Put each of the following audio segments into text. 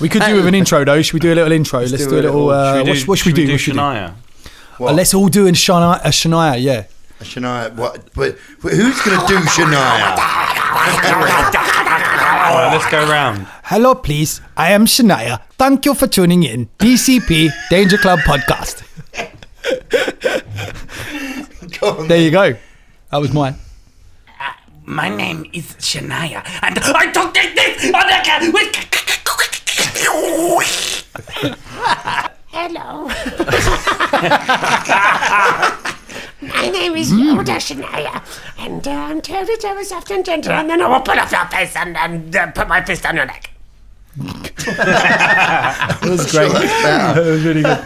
We could do with an intro though. Should we do a little intro? Let's do a little. What should we do? Shania? Let's all do a Shania. Yeah. A Shania. What? But who's going to do Shania? All right, let's go round. Hello, please. I am Shania. Thank you for tuning in. DCP Danger Club Podcast. There you go. That was mine. My name is Shania, and I don't take this. Hello. My name is Yoda Shania, and I'm terribly soft and gentle, and then I will pull off your face and put my fist on your neck. That was great. That was really good.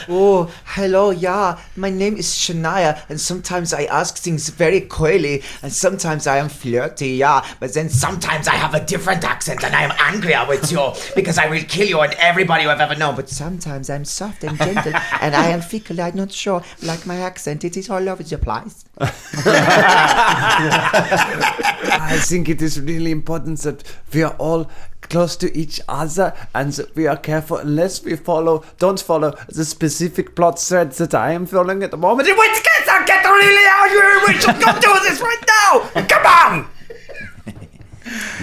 Oh, hello, yeah. My name is Shania, and sometimes I ask things very coyly, and sometimes I am flirty, yeah. But then sometimes I have a different accent, and I am angrier with you because I will kill you and everybody you have ever known. But sometimes I'm soft and gentle, and I am fickle. I'm not sure. Like my accent, it is all over the place. I think it is really important that we are all close to each other and that we are careful unless we don't follow the specific plot threads that I am following at the moment. In which case I'll get really angry. We should go do this right now. Come on.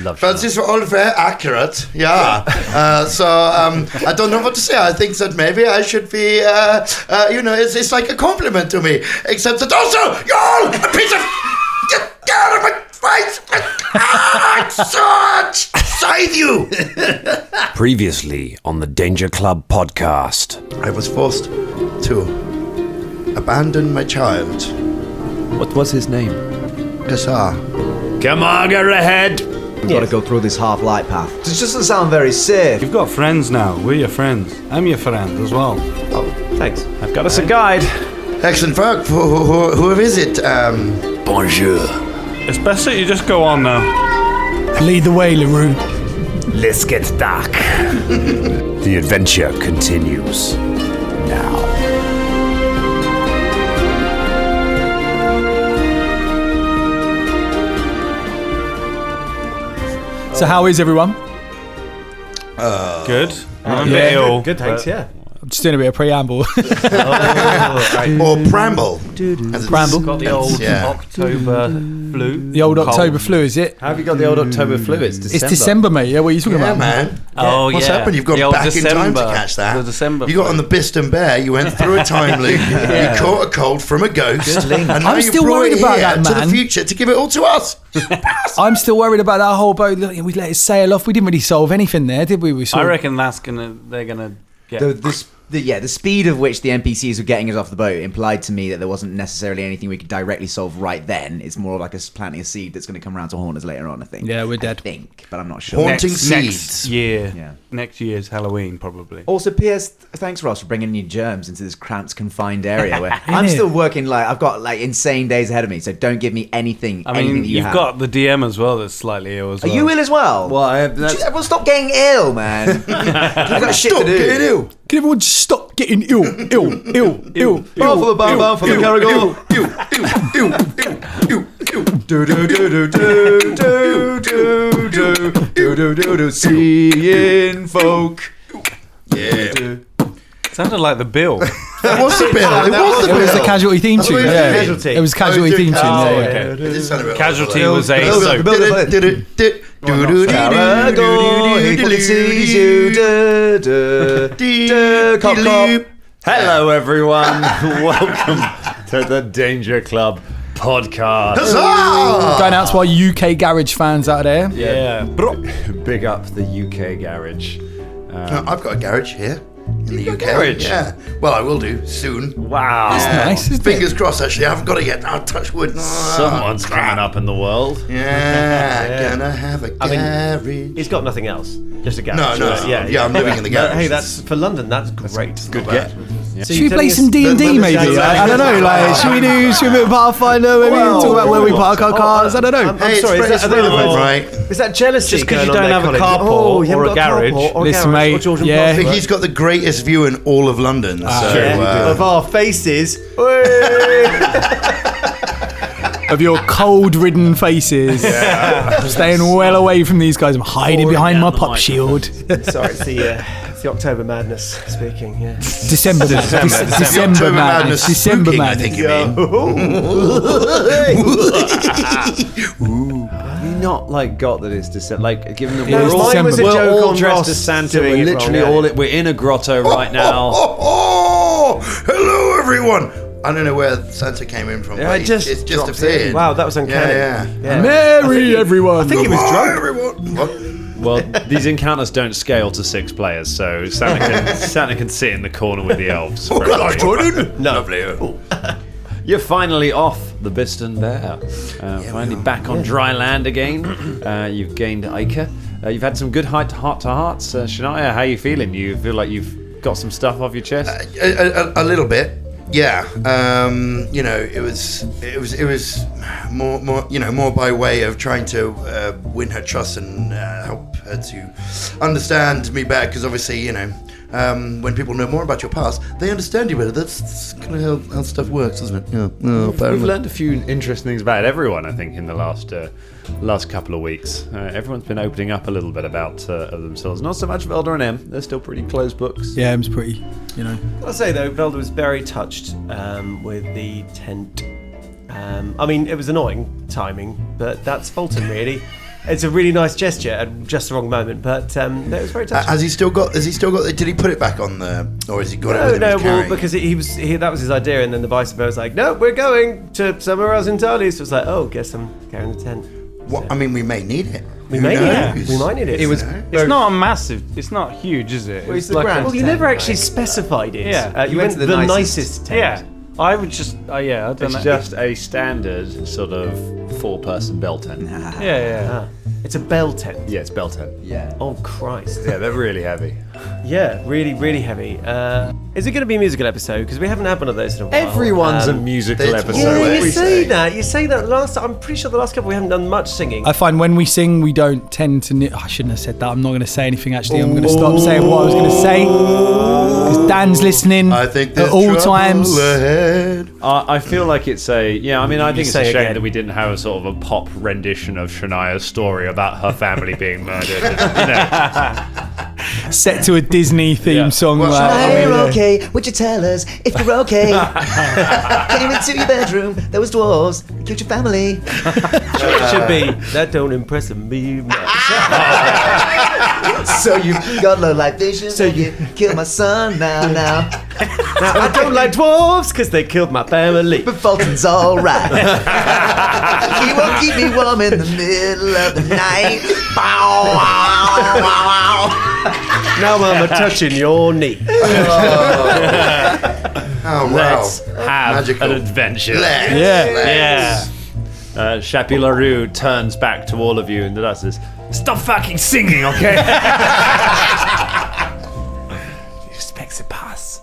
But this is all very accurate, yeah. I don't know what to say. I think that maybe I should be, it's like a compliment to me. Except that also, you're a piece of... Get out of my face! Scythe you! Previously on the Danger Club podcast. I was forced to abandon my child. What was his name? Kassar. Come on, get ahead! We've got to go through this Halflight Path. It just doesn't sound very safe. You've got friends now. We're your friends. I'm your friend as well. Oh, thanks. I've got us a guide. Excellent work. Who is it? Bonjour. It's best that you just go on now. Lead the way, LaRue. Let's get dark. The adventure continues now. So how is everyone? Good. I'm a bit ill. Good, thanks, yeah. I'm just doing a bit of preamble. Or Pramble. Pramble. Got the old October flu. The old October flu, is it? How have you got the old October flu? It's December. It's December, mate. Yeah, what are you talking Yeah, about? man. Oh, What's yeah. happened? You've The gone old back in time to December. catch that. The December You got flu. on the Biston Bear. You went through a time loop. You caught a cold from a ghost. And now I'm you still brought worried it about here that, to the man. future to give it all to us. I'm still worried about that whole boat. Look, we let it sail off. We didn't really solve anything there, did we? I reckon they're gonna get... The speed of which the NPCs were getting us off the boat implied to me that there wasn't necessarily anything we could directly solve right then. It's more like planting a seed that's going to come around to haunt us later on, I think. Yeah, we're dead. I think, but I'm not sure. Haunting next seeds. year. Yeah. Next year's Halloween, probably. Also, P.S. Thanks, Ross, for bringing new germs into this cramped, confined area where I'm still working. I've got insane days ahead of me, so don't give me anything. I mean, anything that you've have. got the DM as well that's slightly ill as Are well. you ill as well? Well, everyone stop getting ill, man. You've got shit to do. Getting ill. Can everyone just stop getting ill? Ill. Bow for the bow, bow for the carrigan. Seeing folk. Yeah. Sounded like the bill. That was the bill. It was the It was the bill. casualty theme tune. Yeah. Casualty. It was casualty theme tune. Yeah, yeah. It did sound a bit Casualty like was a that. soap. Hello, everyone. Welcome to the Danger Club podcast. Huzzah! Going out to our UK garage fans out there. Yeah. Big up the UK garage. I've got a garage here in the UK. garage? Yeah. Well, I will do soon. Wow. Nice, isn't it? Fingers crossed, actually. I haven't got it yet. I'll touch wood. Someone's coming up in the world. Yeah, gonna have a garage. He's got nothing else. Just a garage. No. Yeah, I'm living in the garage. Hey, that's for London. That's great. Good get. Should we play some D&D maybe? I don't know. Should we do a bit of Pathfinder? Maybe talk about where we park our cars. I don't know. Hey, sorry, it's available, right? Is that jealousy? Just 'cause going you on don't there, have a Colin? carport you or haven't a got garage. carport or Listen, garage mate, or Georgian yeah. I Park. think he's got the greatest view in all of London. of our faces. of your cold-ridden faces. Staying well away from these guys. I'm hiding behind my pop shield. Sorry, it's the October Madness speaking. Yeah. December Madness. December October Madness. December spooking, I Madness. think you mean. You not like got that it's December, like given that No, we're all, mine was a we're joke all on dressed Ross as Santa. doing We're it literally wrong, we're in a grotto right now. Hello, everyone. I don't know where Santa came in from. Yeah, but it just it's just drops appeared. in. Wow, that was uncanny. Yeah. Merry everyone. I think he was Goodbye, drunk. everyone. What? Well, these encounters don't scale to 6 players, so Santa can sit in the corner with the elves. Oh, God, I joined in. No. Lovely. You're finally off the Bugden Bear. Finally back on dry land again. You've gained Ica. You've had some good heart-to-hearts. Shania, how are you feeling? You feel like you've got some stuff off your chest? A little bit. Yeah, it was more by way of trying to win her trust and help her to understand me better. Because obviously, when people know more about your past, they understand you better. That's kind of how stuff works, isn't it? Yeah. We've learned a few interesting things about everyone, I think, in the last couple of weeks. Everyone's been opening up a little bit about themselves. Not so much Velda and M. They're still pretty closed books. Yeah, M's pretty, I'll say though, Velda was very touched with the tent. I mean, it was annoying timing, but that's Folton really. It's a really nice gesture at just the wrong moment, but it was very touching. Has he still got? Did he put it back on the? Or has he got it? With him No, he's well, carrying? because that was his idea, and then the vice versa was like, no, we're going to somewhere else entirely. So it's like, oh, guess I'm carrying the tent. What? I mean, we may need it. We Who may need knows? it. We might need it. It was. It's not a massive. It's not huge, is it? It's like Well, you never actually specified it. Yeah. You went to the nicest tent. Yeah. I would just. I don't It's know. just a standard sort of 4-person bell tent. Yeah. It's a bell tent. Yeah, it's bell tent. Yeah. Oh Christ. Yeah, they're really heavy. Yeah, really, really heavy. Is it going to be a musical episode? Because we haven't had one of those in a while. Everyone's a musical it's episode. Yeah, always- you say that. You say that. I'm pretty sure the last couple we haven't done much singing. I find when we sing, we don't tend to. I shouldn't have said that. I'm not going to say anything. Actually, I'm going to stop saying what I was going to say because Dan's listening I think at there's all trouble times. ahead. I feel like it's I think it's a say shame again. that we didn't have a sort of a pop rendition of Shania's story about her family being murdered. Set to a Disney theme song. Well, like, You're okay. Would you tell us if you're okay? Came into your bedroom. There was dwarves. Killed your family. It should be that don't impress me much. So you got low light vision. So you killed my son now. Now, I don't like dwarves because they killed my family. But Fulton's alright. He won't keep me warm in the middle of the night. Bow, wow, wow, wow. Now I'm touching your knee. Oh wow! Let's have Magical. an adventure. Let's. Chappie LaRue turns back to all of you and does this. Stop fucking singing, okay? Expects a pass.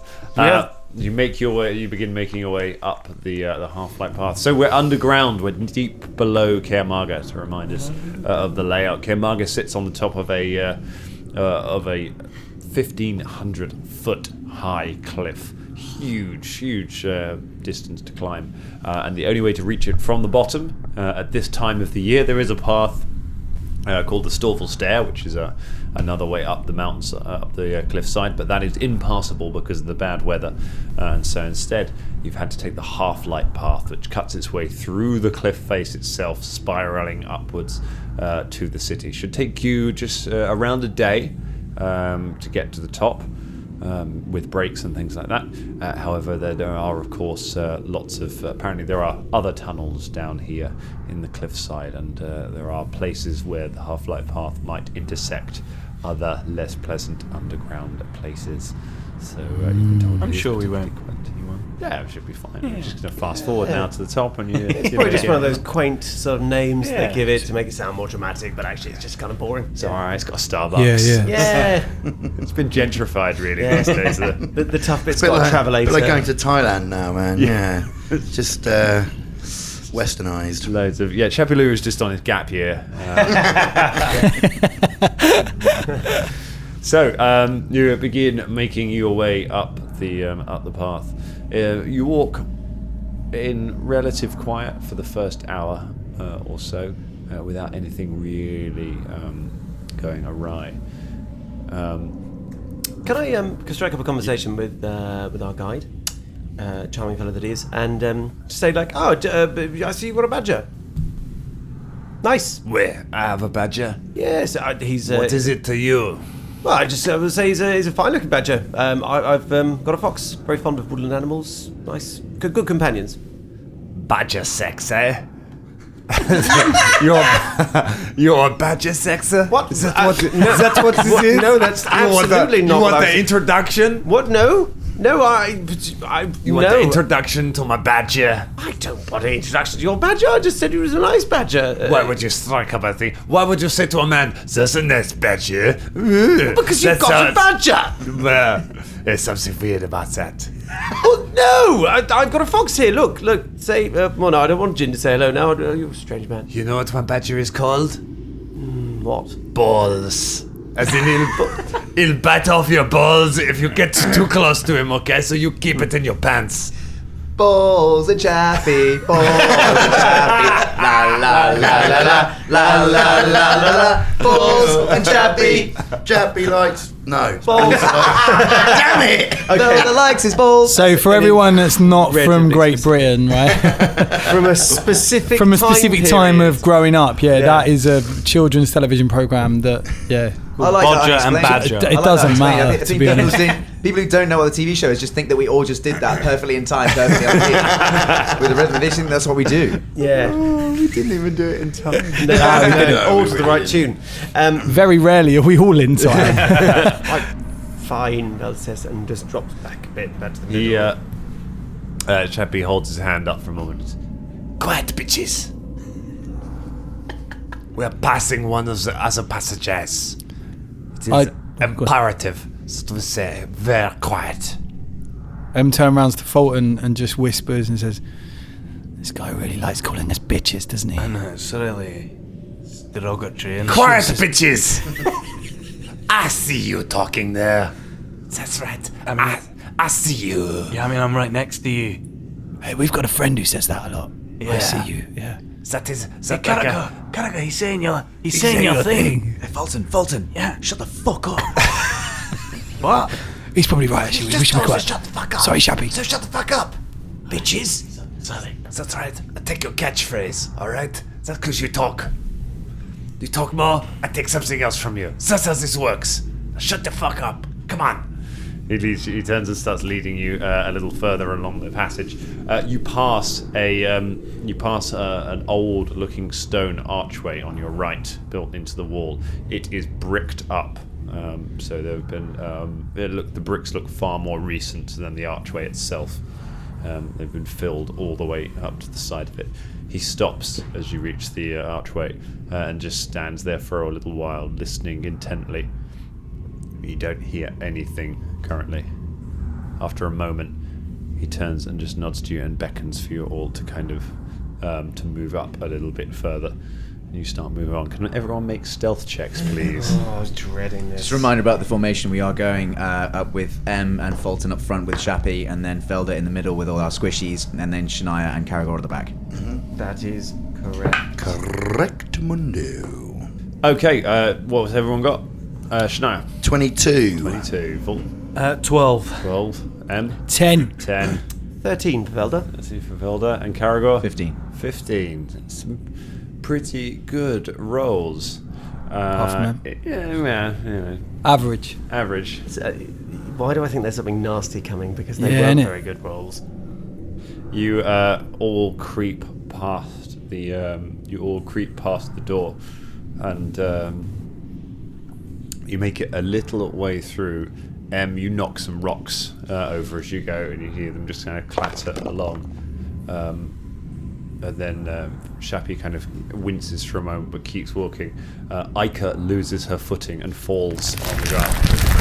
You begin making your way up the Halflight Path. So we're underground. We're deep below Kaer Marga, to remind us of the layout. Kaer Marga sits on the top of a 1,500 foot high cliff. Huge distance to climb, and the only way to reach it from the bottom at this time of the year, there is a path called the Storval Stair, which is another way up the mountains, up the cliffside, but that is impassable because of the bad weather, and so instead you've had to take the Halflight Path, which cuts its way through the cliff face itself, spiraling upwards to the city. Should take you just around a day to get to the top. With breaks and things like that. However, there are, of course, lots of... apparently there are other tunnels down here in the cliffside, and there are places where the Halflight Path might intersect other less pleasant underground places. So you've been told I'm it is sure we particularly won't. quaint. You won't? Yeah, it should be fine. We're just going to fast forward now to the top, and It's probably just one of those quaint sort of names they give it to make it sound more dramatic, but actually it's just kind of boring. It's alright, it's got a Starbucks. Yeah. It's been gentrified, really, Yeah. these days. The tough bit's Bit got like, a travelator. bit like going to Thailand now, man. Yeah, just westernized. Loads of Chappie Lou is just on his gap year. So you begin making your way up the path. You walk in relative quiet for the first hour or so, without anything really going awry. Can I strike up a conversation with our guide, charming fellow that he is, and say like, I see you got a badger. Nice. Where? I have a badger. Yes, he's. What is it to you? Well, I just would say he's a fine-looking badger. I've got a fox, very fond of woodland animals. Nice, good companions. Badger sex, eh? you're a badger sexer? What? Is that what this is? No, that's absolutely not. You want what the introduction? What? No, You want the introduction to my badger? I don't want an introduction to your badger. I just said he was a nice badger. Why would you strike up a thing? Why would you say to a man, "That's a nice badger"? Because you've got a badger. Well, there's something weird about that. Oh, no, I've got a fox here. Look. Say, well, no, I don't want Jin to say hello now. You're a strange man. You know what my badger is called? What? Balls. As in, he'll bite off your balls if you get too close to him, okay? So you keep it in your pants. Balls and Chappy, balls and Chappy, la la la la la la la la la, balls and Chappy. Chappy likes Balls. Damn it! No, the likes is balls. So for everyone that's not from Great Britain, right? From a specific time of growing up, that is a children's television program that, I like Bodger that and unexplained. Badger. It doesn't matter, to be honest. People who don't know what the TV show is just think that we all just did that perfectly in time, perfectly on key. With the rhythm, they think that's what we do. Yeah. We didn't even do it in time. No, we did it all to the right tune. Very rarely are we all in time. Fine, Bell says, and just drops back a bit back to the middle. Chappie holds his hand up for a moment. Quiet, bitches. We're passing one of the other passages. It is imperative to say very quiet. Turns around to Folton and just whispers and says, "This guy really likes calling us bitches, doesn't he?" I know, it's really derogatory. And Quiet, bitches! I see you talking there. That's right. I see you. Yeah, I mean, I'm right next to you. Hey, we've got a friend who says that a lot. Yeah. I see you. Yeah. That is. Hey, Carragher, he's saying your thing. Hey, Folton. Yeah. Shut the fuck up. What? He's probably right, actually. We should be quiet. Shut the fuck up. Sorry, Chappie. So shut the fuck up, bitches. Sorry. That's right. I take your catchphrase, alright? That's because you talk. You talk more, I take something else from you. That's how this works. Now shut the fuck up. Come on. He turns and starts leading you a little further along the passage. You pass an old-looking stone archway on your right, built into the wall. It is bricked up, so there have been. The bricks look far more recent than the archway itself. They've been filled all the way up to the side of it. He stops as you reach the archway and just stands there for a little while, listening intently. You don't hear anything currently. After a moment, he turns and just nods to you and beckons for you all to kind of to move up a little bit further. And you start moving on. Can everyone make stealth checks, please? Oh, I was dreading this. Just a reminder about the formation. We are going up with M and Folton up front with Chappie, and then Felder in the middle with all our squishies, and then Shania and Caragor at the back. That is correct. Correct mundo. Okay, what has everyone got? Shania. 22. 22. Fulton. 12. 12. M. 10. 10. 13 for Velda. Let's see for Velda. And Caragor? 15. 15. Some pretty good rolls. Half Yeah. Average. Average. Why do I think there's something nasty coming? Because they Yeah, weren't innit? very good rolls. You all creep past the door, and you make it a little way through. You knock some rocks over as you go, and you hear them just kind of clatter along. And then Chappie kind of winces for a moment, but keeps walking. Ica loses her footing and falls on the ground.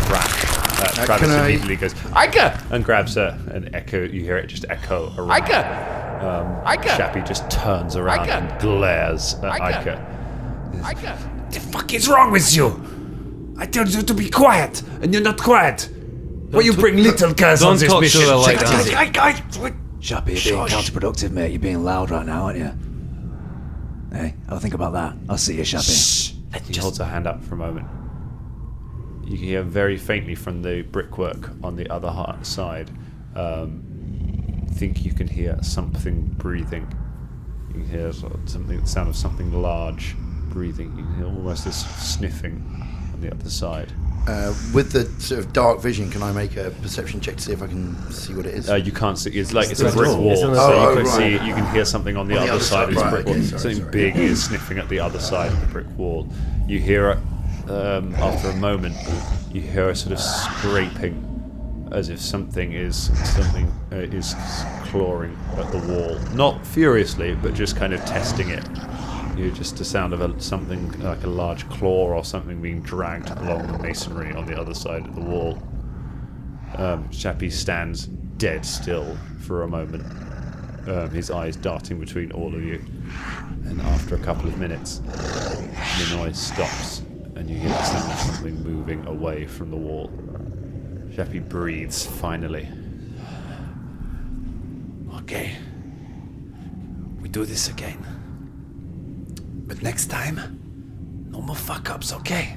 Crash. Travis immediately goes, Ica! And grabs her, and you hear it just echo around. Ica! Chappie just turns around and glares at Ica. The fuck is wrong with you? I told you to be quiet, and you're not quiet. Why you bring little girls on Don't this talk mission? to her like that. Shappy, you're being counterproductive, mate. You're being loud right now, aren't you? Hey, I'll think about that. I'll see you, Shappy. He holds a hand up for a moment. You can hear very faintly from the brickwork on the other side. Think you can hear something breathing. You can hear sort of the sound of something large breathing. You can hear almost this sniffing on the other side. With the sort of dark vision, can I make a perception check to see if I can see what it is? You can't see. It's a brick wall, It's on the so side. you can see. You can hear something on the other side of this right, brick okay, wall. sorry, Something sorry. big is sniffing at the other side of the brick wall. You hear it after a moment. You hear a sort of scraping, as if something is clawing at the wall. Not furiously, but just kind of testing it. You just the sound of something like a large claw or something being dragged along the masonry on the other side of the wall. Shappy stands dead still for a moment, his eyes darting between all of you. And after a couple of minutes, the noise stops, and you hear the sound of something moving away from the wall. Shappy breathes finally. Okay. We do this again. But next time, no more fuck-ups, okay?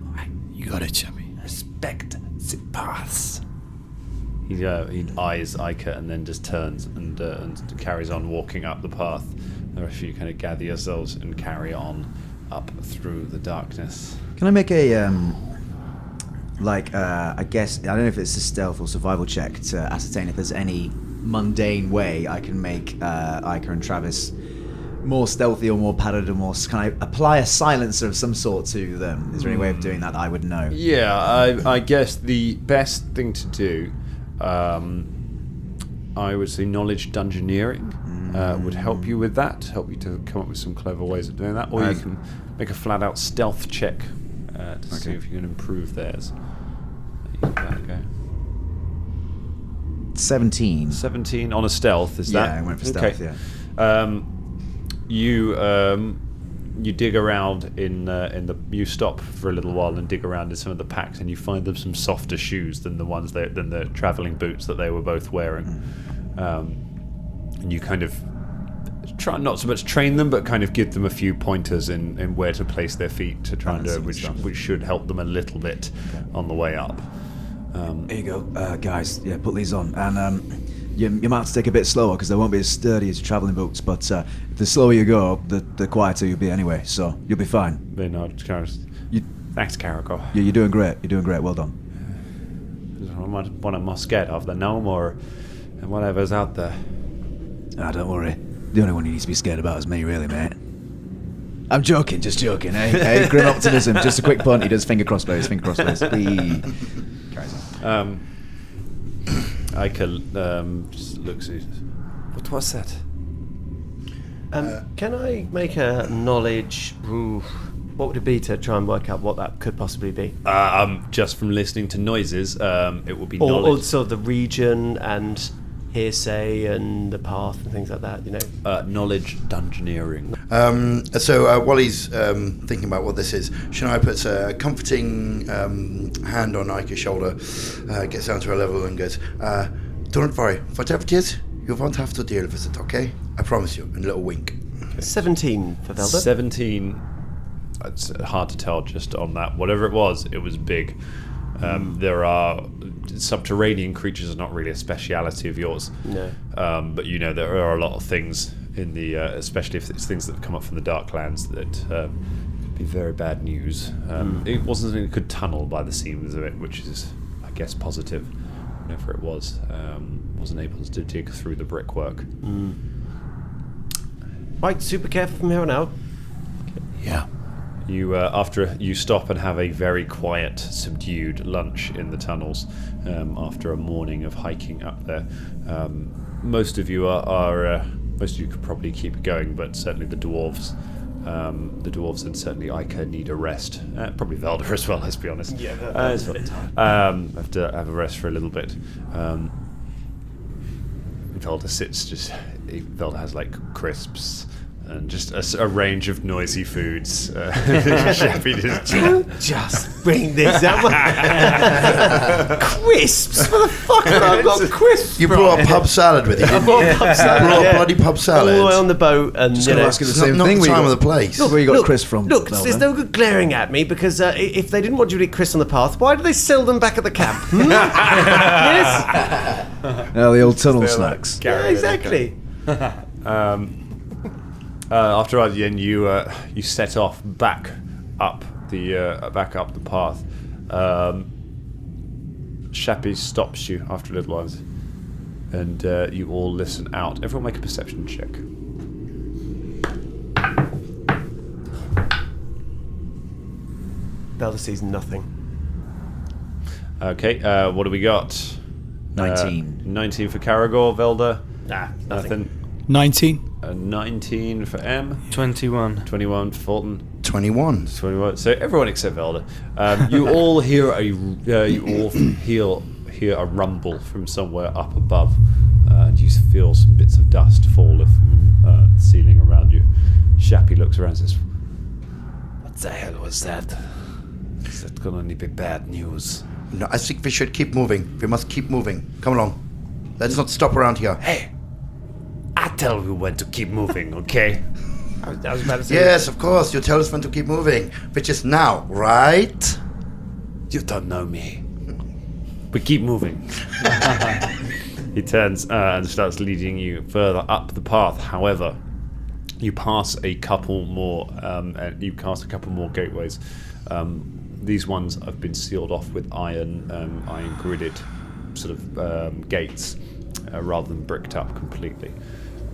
Alright, you got it, Chubby. Respect the paths. He eyes Ica and then just turns and carries on walking up the path. The rest of you kind of gather yourselves and carry on up through the darkness. Can I make a, I guess, I don't know if it's a stealth or survival check to ascertain if there's any mundane way I can make Ica and Travis more stealthy or more padded or more... Can I apply a silencer of some sort to them? Is there any way of doing that I would know? Yeah, I guess the best thing to do, I would say knowledge dungeoneering would help you with that, help you to come up with some clever ways of doing that, or you can make a flat-out stealth check to see if you can improve theirs. You give that a go. 17. 17 on a stealth, is that? Yeah, I went for stealth, okay. yeah. You dig around in the. You stop for a little while and dig around in some of the packs, and you find them some softer shoes than the traveling boots that they were both wearing. And you kind of try not so much train them, but kind of give them a few pointers in where to place their feet to try and do it, which should help them a little bit on the way up. Here you go, guys. Yeah, put these on, and you might have to take a bit slower because they won't be as sturdy as travelling boots. But if the slower you go, the quieter you'll be anyway. So you'll be fine. Thanks, Carrico. Yeah, you're doing great. You're doing great. Well done. What I'm more scared of, the gnome or whatever's out there. Ah, don't worry. The only one you need to be scared about is me, really, mate. I'm joking, just joking, eh? Hey, grim optimism. Just a quick punt. He does finger crossbows. Carries on. Ica just looks at you. What was that? Can I make a knowledge... what would it be to try and work out what that could possibly be? Just from listening to noises, it would be Or knowledge. also the region and hearsay and the path and things like that, you know? Knowledge dungeoneering. So while he's thinking about what this is, Shania puts a comforting hand on Ica's shoulder, gets down to her level and goes, don't worry, whatever it is, you won't have to deal with it, okay? I promise you. And a little wink. 17 for Velda. 17. It's hard to tell just on that. Whatever it was big. There are subterranean creatures are not really a speciality of yours. No. But you know there are a lot of things in the, especially if it's things that come up from the Darklands that could be very bad news. It wasn't a good tunnel by the seams of it, which is, I guess, positive. Whatever it was, wasn't able to dig through the brickwork. Right, super careful from here on out. Yeah. You, after you stop and have a very quiet, subdued lunch in the tunnels, after a morning of hiking up there, most of you most of you could probably keep going, but certainly the dwarves and certainly Ica need a rest. Probably Velda as well. Let's be honest. Yeah, that's have to have a rest for a little bit. Velda sits Velda has like crisps and just a range of noisy foods. Shappy Just bring this up. Crisps? Where the fuck have I got crisps You from? brought a pub salad with you. I brought a pub salad. Brought a yeah. bloody pub salad. All the way on the boat, and Just you gonna know, ask you the It's same not thing. the where time you of the place. Where you got Chris from? Look, Velda? there's no good glaring at me because if they didn't want you to eat crisps on the path, why do they sell them back at the camp? Yes. The old tunnel snacks. Yeah, exactly. After again, you set off back up the path. Shappy stops you after a little while, and you all listen out. Everyone make a perception check. Velda sees nothing. Okay, what do we got? 19. 19 for Caragor, Velda. Nah, Nothing. 19. 19 for M. 21. 21 for Folton. 21. 21. So everyone except Velda. You all hear a rumble from somewhere up above, and you feel some bits of dust fall from the ceiling around you. Shappy looks around and says, What the hell was that? Is that gonna only be bad news? No, I think we should keep moving. We must keep moving. Come along. Let's not stop around here. Hey, I tell you when to keep moving, okay? I was about to say. Yes, of course. You tell us when to keep moving, which is now, right? You don't know me. We keep moving. He turns and starts leading you further up the path. However, you pass a couple more. Gateways. These ones have been sealed off with iron gridded sort of gates, rather than bricked up completely.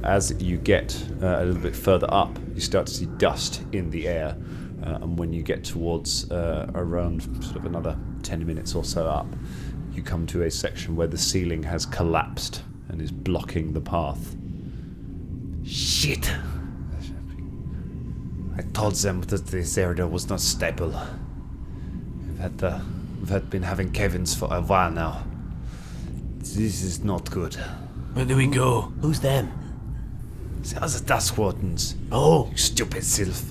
As you get a little bit further up, you start to see dust in the air, and when you get towards around sort of another 10 minutes or so up, you come to a section where the ceiling has collapsed and is blocking the path. Shit. I told them that this area was not stable. We've been having caverns for a while now. This is not good. Where do we go? Who's them? The other Dust Wardens. Oh, You stupid sylph.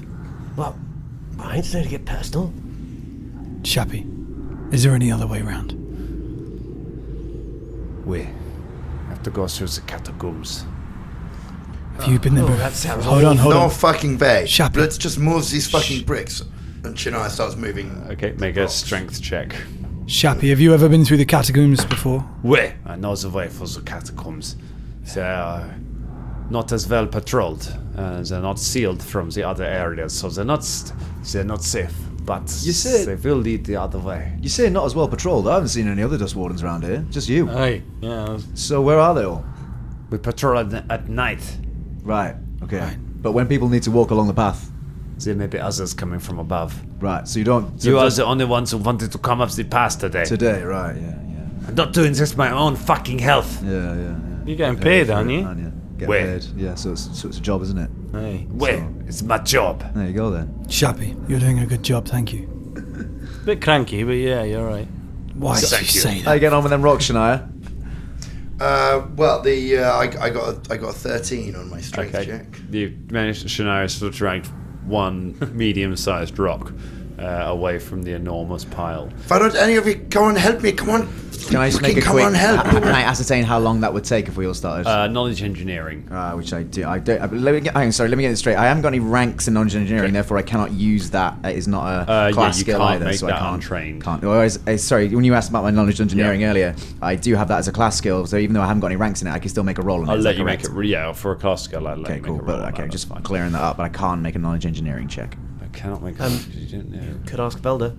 well, I ain't saying to get personal. Shappy, is there any other way round? We have to go through the catacombs. Have you been there? that sounds Hold on. No fucking way. Shappy. Let's just move these fucking bricks. And Shania starts moving. Okay, make a strength check. Shappy, have you ever been through the catacombs before? I know the way for the catacombs. They are not as well patrolled. They're not sealed from the other areas, so they're not safe. But You said- they will lead the other way. You say not as well patrolled. I haven't seen any other dust wardens around here. Just you. Hey, yeah. So where are they all? We patrol at night. Right. Okay. Right. But when people need to walk along the path, There may be others coming from above. right? So you don't. So You are just the only ones who wanted to come up the path today. today, right? Yeah. I'm not doing this for my own fucking health. Yeah. You're getting paid, aren't you? Get Where? paid. Yeah. So it's a job, isn't it? Hey. It's my job. There you go then. Shappy, you're doing a good job, thank you. Bit cranky, but yeah, you're right. Why did you Thank you. say How you that? getting on with them rocks, Shania? Well, I got a 13 on my strength check. You managed to Shania sort of dragged one medium-sized rock away from the enormous pile. Why don't any of you come on help me? Come on. Can I just make a come quick? on help? Can I ascertain how long that would take if we all started? Knowledge engineering. Which I do. I don't. Let me get. Hang on, sorry. Let me get this straight. I haven't got any ranks in knowledge engineering, therefore I cannot use that. It is not a class you skill can't either, make so that I can't. untrained. Can't. Well, sorry. When you asked about my knowledge engineering earlier, I do have that as a class skill. So even though I haven't got any ranks in it, I can still make a roll. On I'll it. Is let that you make correct? it. For a class skill, I'll let Okay, you cool. make a roll. But on okay, that, just that's fine. clearing that up. But I can't make a knowledge engineering check. I cannot make. You didn't know. Could ask Velda.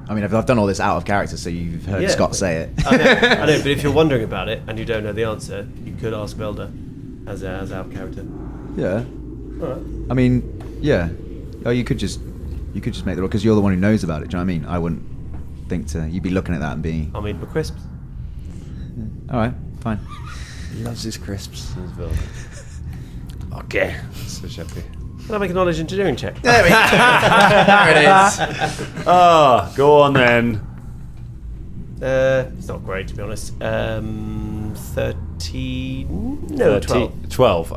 I mean, I've done all this out of character, so you've heard Yeah. Scott say it. I know, but if you're wondering about it and you don't know the answer, you could ask Velda as out of character. Yeah. Alright. I mean, yeah. Oh, you could just make the roll because you're the one who knows about it. Do you know what I mean? I wouldn't think to. You'd be looking at that and being. I'll eat my crisps. All right, fine. He loves his crisps as well. Okay. So Shappy. Can I make a knowledge engineering check? There we go. There it is. Go on then. It's not great to be honest. 13. 13. No, 12. 12.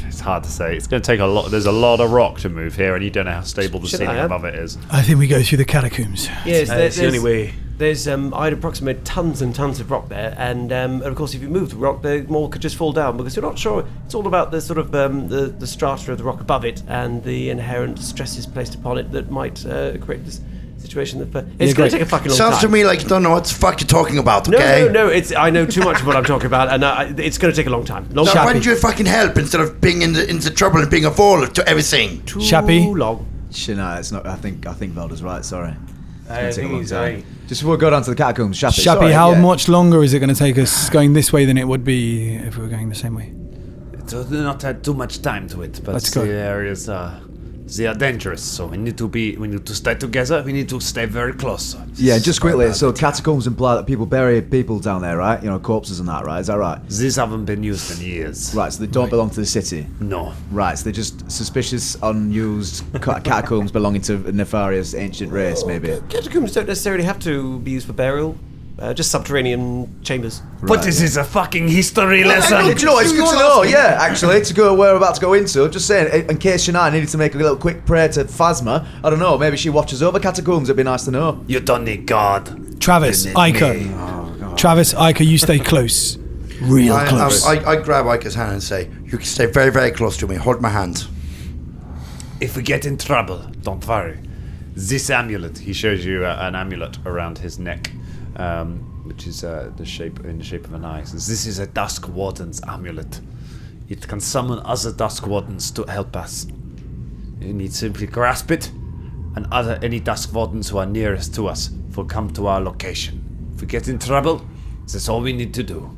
It's hard to say. It's going to take a lot. There's a lot of rock to move here, and you don't know how stable the ceiling above it is. I think we go through the catacombs. Yes, That's the only way. There's I'd approximate tons and tons of rock there, and of course, if you move the rock, the more could just fall down because you're not sure. It's all about the sort of the strata of the rock above it and the inherent stresses placed upon it that might create this situation. It's going to take a fucking long time. Sounds to me like you don't know what the fuck you're talking about. Okay? No. I know too much of what I'm talking about, and it's going to take a long time. Why don't you fucking help instead of being into trouble and being a fool to everything? Too Shappy? long. Shania, it's not. I think Velda's right. Sorry. I think he's right. Just before we go down to the catacombs, Shappy. Shappy, how much longer is it going to take us going this way than it would be if we were going the same way? Do not have too much time to it, but Let's go. the areas they are dangerous, so we need to stay together. We need to stay very close. Yeah, just quickly. So catacombs imply that people bury people down there, right? You know, corpses and that, right? Is that right? These haven't been used in years. Right. So they don't belong to the city. No. Right. So they're just suspicious, unused catacombs belonging to a nefarious ancient race, maybe. Catacombs don't necessarily have to be used for burial. Just subterranean chambers. But this is a fucking history lesson. Do you know what? It's good to know. Yeah, actually, to go where we're about to go into. Just saying, in case Shania needed to make a little quick prayer to Phasma. I don't know. Maybe she watches over catacombs. It'd be nice to know. You don't need God. Travis, You need Ica. me. Travis, Ica, you stay close. Real close. I grab Ika's hand and say, "You can stay very, very close to me. Hold my hand." If we get in trouble, don't worry. This amulet, He shows you an amulet around his neck, which is in the shape of an eye. Says, this is a Dusk Warden's amulet. It can summon other Dusk Wardens to help us. You need simply grasp it, and any Dusk Wardens who are nearest to us will come to our location. If we get in trouble, that's all we need to do.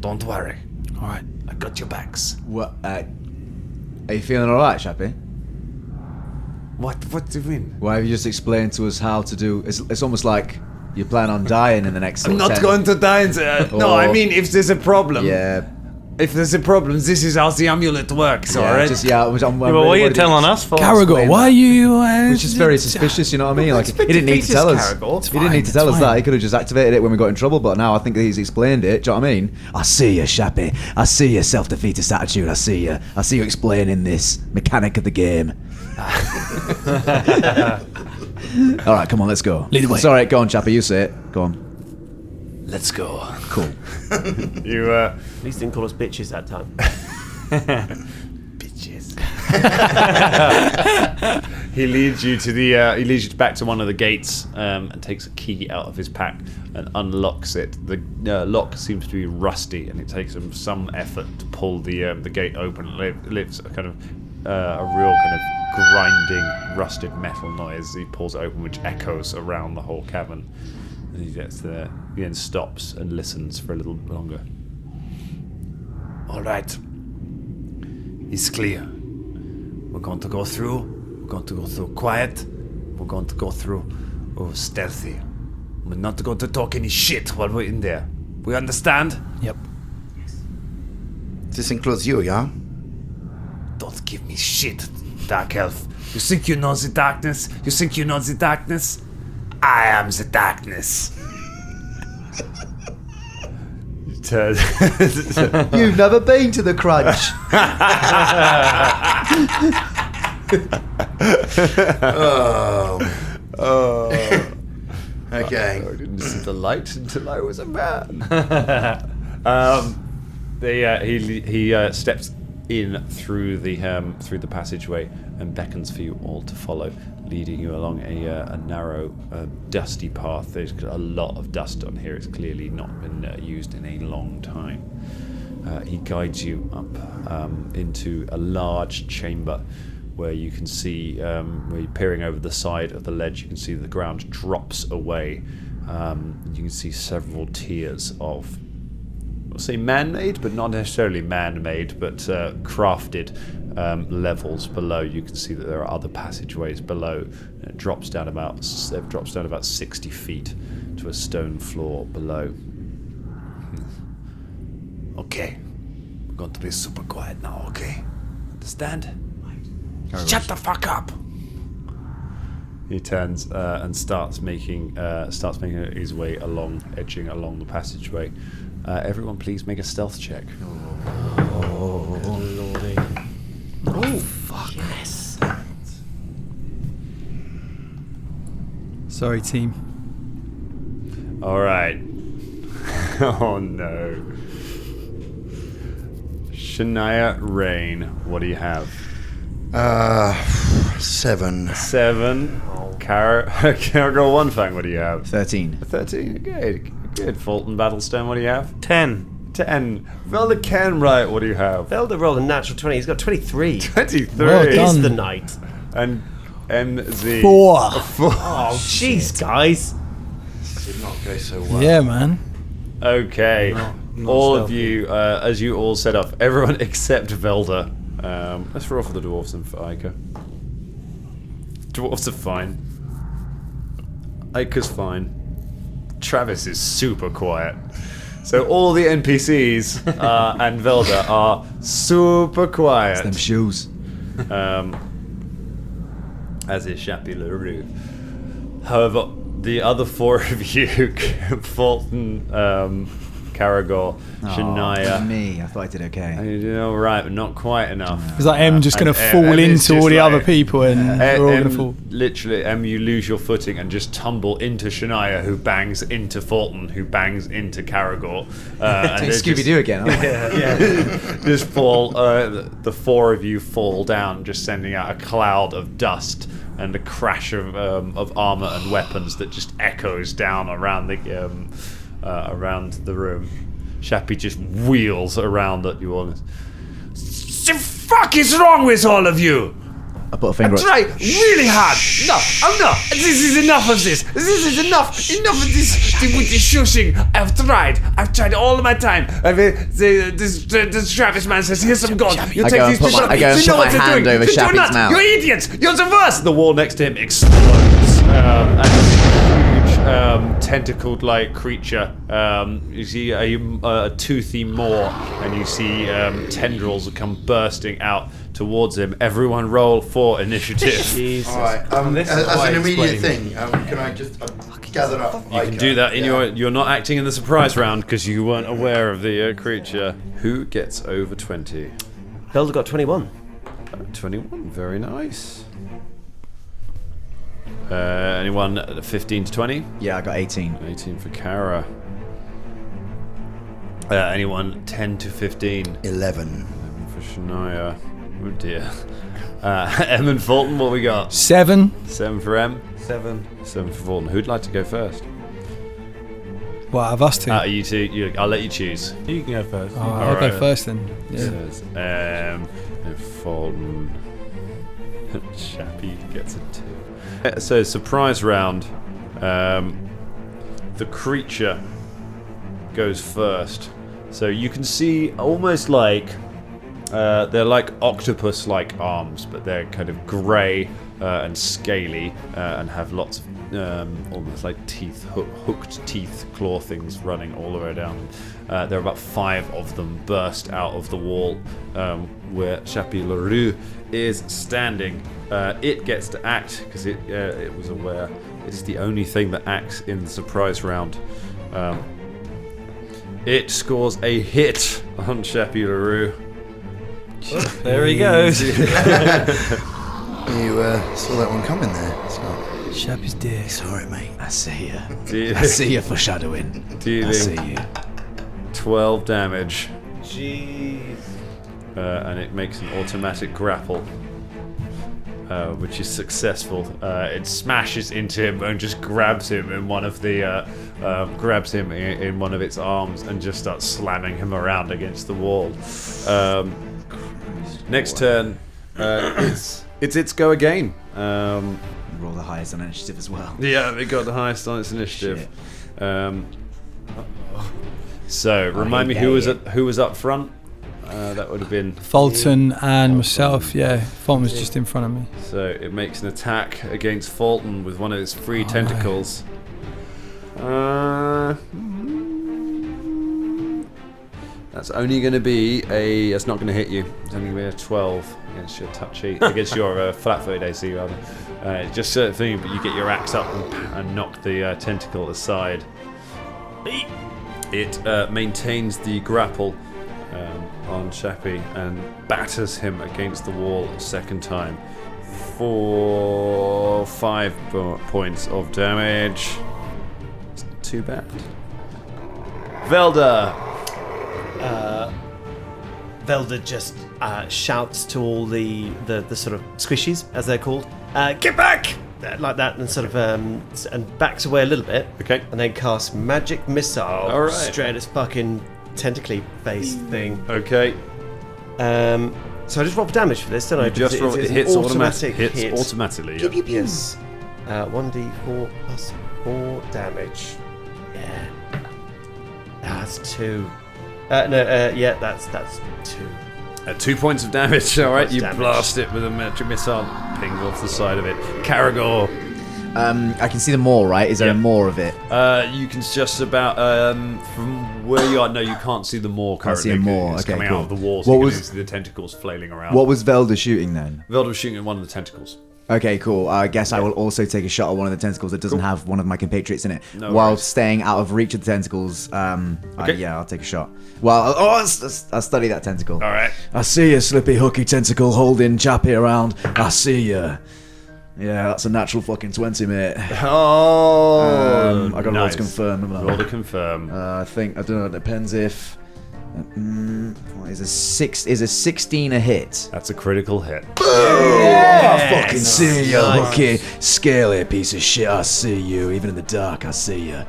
Don't worry. All right. I got your backs. What? Are you feeling all right, Shappy? What do you mean? Why have you just explained to us how to do? It's almost like you plan on dying in the next. I'm not going to die. No, I mean if there's a problem. Yeah. If there's a problem, this is how the amulet works, alright? What are you telling us for? Caragor, why are you... Which is very suspicious, you know what I mean? Like, he didn't need to tell us. He didn't need to tell us that. He could have just activated it when we got in trouble, but now I think that he's explained it. Do you know what I mean? I see you, Shappy. I see your self-defeatist attitude. I see you. I see you explaining this mechanic of the game. Alright, come on, let's go. Lead the way. It's alright, go on, Shappy, you say it. Go on. Let's go. Cool. you At least didn't call us bitches that time. Bitches. He leads you to he leads you back to one of the gates and takes a key out of his pack and unlocks it. The lock seems to be rusty, and it takes him some effort to pull the gate open. It leaves a kind of a real kind of grinding, rusted metal noise. He pulls it open, which echoes around the whole cavern. And he gets there. He then stops and listens for a little longer. All right. It's clear. We're going to go through. We're going to go through quiet. We're going to go through stealthy. We're not going to talk any shit while we're in there. We understand? Yep. This includes you, yeah? Don't give me shit, Dark Elf. You think you know the darkness? You think you know the darkness? I am the darkness. You've never been to the Crunch. Oh. Okay. I didn't see the light until I was a man. He steps in through the passageway and beckons for you all to follow, leading you along a narrow, dusty path. There's a lot of dust on here. It's clearly not been used in a long time. He guides you up into a large chamber where you can see, where you're peering over the side of the ledge, you can see the ground drops away. You can see several tiers of, I'll say man-made, but not necessarily man-made, but crafted levels below. You can see that there are other passageways below. And it drops down about 60 feet to a stone floor below. Okay. We're going to be super quiet now, okay? Understand? Shut the fuck up. He turns and starts making his way edging along the passageway. Everyone, please make a stealth check. Oh, lordy. Oh, fuck. Yes. Sorry, team. All right. Oh no. Shania Rain, what do you have? 7. 7. Caragor One Fang, what do you have? 13. 13. Good. Folton Battlestone, what do you have? 10. 10. Velda Kenwright, what do you have? Velda rolled a natural 20. He's got 23. 23. Well He's done. the knight. And MZ. 4. Oh, jeez, guys. Did not go so well. Yeah, man. Okay. Not All of stealthy. you, as you all set up, everyone except Velda. Let's roll for the dwarves and for Ica. Dwarves are fine. Ica's fine. Travis is super quiet. So all the NPCs and Velda are super quiet. Them shoes. As is Chappie LaRue. However, the other 4 of you, Folton, Caragor, Shania. Me, I thought I did okay. You did alright, but not quite enough. It's like M just going to fall Em is into all just the like- other people and we're all going to fall. Literally, you lose your footing and just tumble into Shania, who bangs into Folton, who bangs into Caragor. And they're Scooby Doo again. aren't I? just fall. The 4 of you fall down, just sending out a cloud of dust and a crash of armor and weapons that just echoes down around the room. Shappy just wheels around at you all. The fuck is wrong with all of you? I put a finger up. Try really hard. No, no. This is enough of this. This is enough. Enough of this with this shushing. I've tried all of my time. I mean, this Travis man says, here's some gold. You I take go these and put my- I go and You know put what my you're hand doing. over You do Shappy's not. mouth. You're idiots. You're the worst. The wall next to him explodes, and a huge tentacled-like creature. You see a toothy maw, and you see tendrils come bursting out towards him. Everyone roll for initiative. Jesus. Alright, This is as quite an immediate explaining. thing, can I just gather up? You can do that in you're not acting in the surprise round because you weren't aware of the creature. Who gets over 20? Velda got 21. 21, very nice. Anyone 15 to 20? Yeah, I got 18. 18 for Kara. Anyone 10 to 15? 11. For Shania. Oh dear. Em and Fulton, what we got? 7. 7 for Em. 7. 7 for Fulton. Who'd like to go first? What, out of us two? You two. I'll let you choose. You can go first. All I'll right. go first then. Yeah. Says and Fulton. Chappie gets a 2. So surprise round. The creature goes first. So you can see almost like they're like octopus-like arms, but they're kind of grey and scaly and have lots of almost like teeth, hooked teeth, claw things running all the way down. There are about 5 of them burst out of the wall where Chappie LaRue is standing. It gets to act because it was aware. It is the only thing that acts in the surprise round. It scores a hit on Chappie LaRue. There he goes. You saw that one coming there. So. Shappy's dear. Sorry, mate. I see you. Dealing, I see you foreshadowing. I see dealing you. 12 damage. Jeez. And it makes an automatic grapple, which is successful. It smashes into him and just grabs him in one of the in one of its arms and just starts slamming him around against the wall. Next turn, it's its go again. Roll the highest on initiative as well. Yeah, it got the highest on its initiative. So remind me who was up front. That would have been Folton and myself, yeah. Folton was just in front of me. So it makes an attack against Folton with one of its 3 tentacles. That's only going to be a. That's not going to hit you. It's only going to be a 12. against your touchy, against your flat-footed AC rather. Just thing, but you get your axe up and knock the tentacle aside. It maintains the grapple on Chappie and batters him against the wall a second time for 5 points of damage. It's not too bad. Velda. Velda just shouts to all the sort of squishies, as they're called, get back! Like that, and sort of and backs away a little bit. Okay. And then casts magic missile All right. straight at this fucking tentacly based thing. Okay. So I just roll for damage for this, don't I? Just roll, It's it hits an automatic hits hit. automatically. Yeah. Yes. 1d4 plus 4 damage. Yeah. That's 2. Yeah, that's 2. 2 points of damage. All right, you damage. blast it with a magic missile, pings off the side of it. Caragor. I can see the more, right? Is there Yeah. more of it? You can just about from where you are. No, you can't see the maw Can't see currently. a maw, It's okay, coming cool. out of the walls. What You can was- see the tentacles flailing around. What was Velda shooting then? Velda was shooting at one of the tentacles. Okay, cool. I guess I will also take a shot at one of the tentacles that doesn't have one of my compatriots in it, No while worries. staying out of reach of the tentacles. Okay. Yeah, I'll take a shot. Well, I'll study that tentacle. All right. I see you, slippy hooky tentacle holding Chappie around. I see you. Yeah, that's a natural fucking 20, mate. Oh, I got to roll to confirm. haven't I? Roll to confirm. I think I don't know. It depends if. What is a 16 a hit? That's a critical hit. I fucking see you, hooky, scaly piece of shit. I see you, even in the dark. I see you.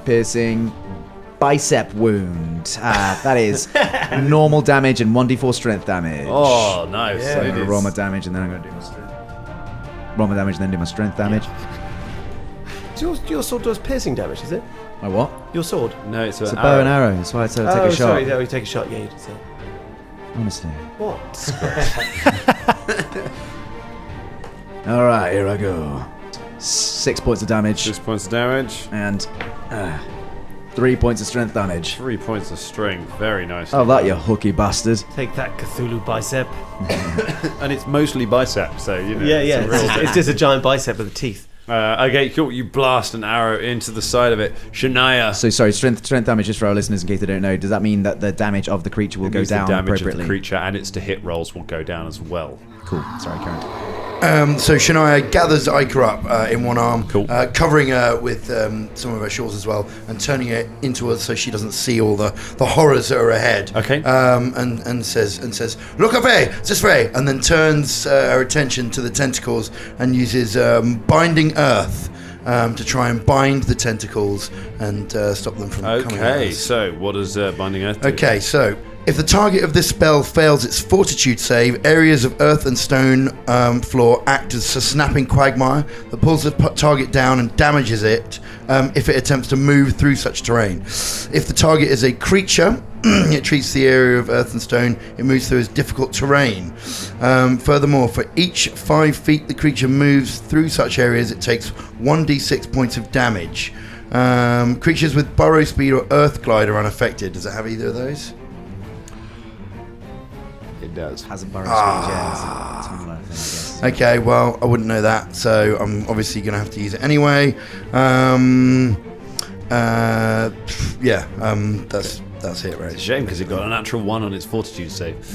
Piercing, bicep wound. That is normal damage and 1d4 strength damage. Oh, nice. So I'm It gonna is- roll my damage and then I'm gonna do my strength. Roll my damage and then do my strength damage. Your sword does piercing damage, is it? My what? Your sword? No, it's It's a bow and arrow. That's why I said I'd take a shot. Sorry, no, you take a shot. Yeah, you did say. Honestly. What? All right, here I go. 6 points of damage 6 points of damage. and 3 points of strength damage. 3 points of strength. Very nice. Oh, that you hooky bastard. Take that, Cthulhu bicep. And it's mostly bicep, so you know. Yeah, it's yeah. a real It's just a giant bicep with teeth. Okay, cool. You blast an arrow into the side of it. Shania. So sorry, strength damage, just for our listeners in case they don't know. Does that mean that the damage of the creature will go means the down damage appropriately? of the creature and its to hit rolls will go down as well. Cool. Sorry, Karen. So Shania gathers Ica up in one arm, Cool. covering her with some of her shawls as well, and turning her into her so she doesn't see all the horrors that are ahead. Okay. And says, "Look away, this way," and then turns her attention to the tentacles and uses binding earth to try and bind the tentacles and stop them from coming at Okay, us. so what does Binding Earth do? Okay, so if the target of this spell fails its fortitude save, areas of earth and stone floor act as a snapping quagmire that pulls the target down and damages it if it attempts to move through such terrain. If the target is a creature, it treats the area of earth and stone it moves through as difficult terrain. Furthermore, for each 5 feet the creature moves through such areas, it takes 1d6 points of damage. Creatures with burrow speed or earth glide are unaffected. Does it have either of those? It does. Has a burrow speed, yeah. It's a similar thing, I guess. Okay, well, I wouldn't know that, so I'm obviously going to have to use it anyway. That's it, It's a right? shame because it got a natural 1 on its fortitude save.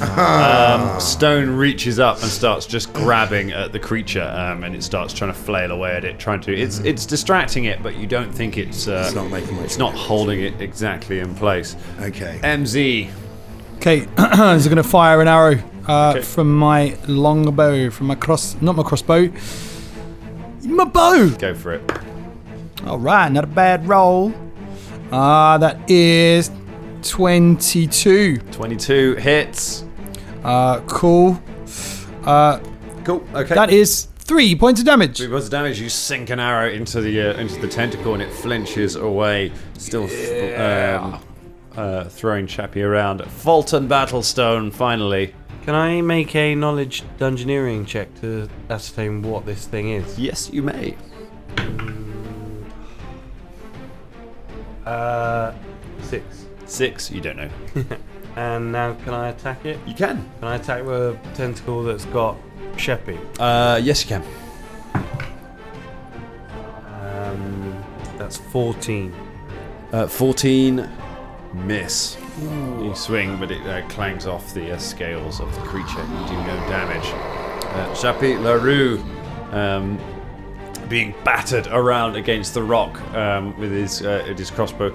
Stone reaches up and starts just grabbing at the creature, and it starts trying to flail away at it, trying to. It's distracting it, but you don't think it's not making much It's not holding it exactly in place. Okay. MZ. Okay, so going to fire an arrow Okay. from my longbow, from my not my crossbow, my bow. Go for it. All right, not a bad roll. That is 22. 22 hits. Cool. Cool. Okay. That is 3 points of damage. 3 points of damage. You sink an arrow into the tentacle, and it flinches away, still throwing Chappie around. Folton Battlestone, finally. Can I make a knowledge dungeoneering check to ascertain what this thing is? Yes, you may. 6. 6. You don't know. And now can I attack it? You can. Can I attack the tentacle that's got Sheppy? Yes, you can. That's 14. 14. Miss. You swing, but it clangs off the scales of the creature. You do no damage. Chappie LaRue, being battered around against the rock with his crossbow,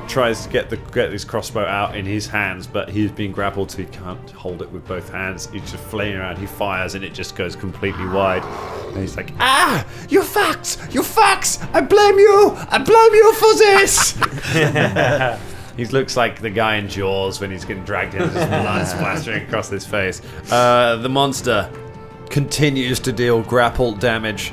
tries to get his crossbow out in his hands, but he's being grappled, so he can't hold it with both hands. He's just flailing around. He fires, and it just goes completely wide. And he's like, "Ah, you fucks! You fucks! I blame you! I blame you for this!" He looks like the guy in Jaws when he's getting dragged in, just blood splashing across his face. The monster continues to deal grapple damage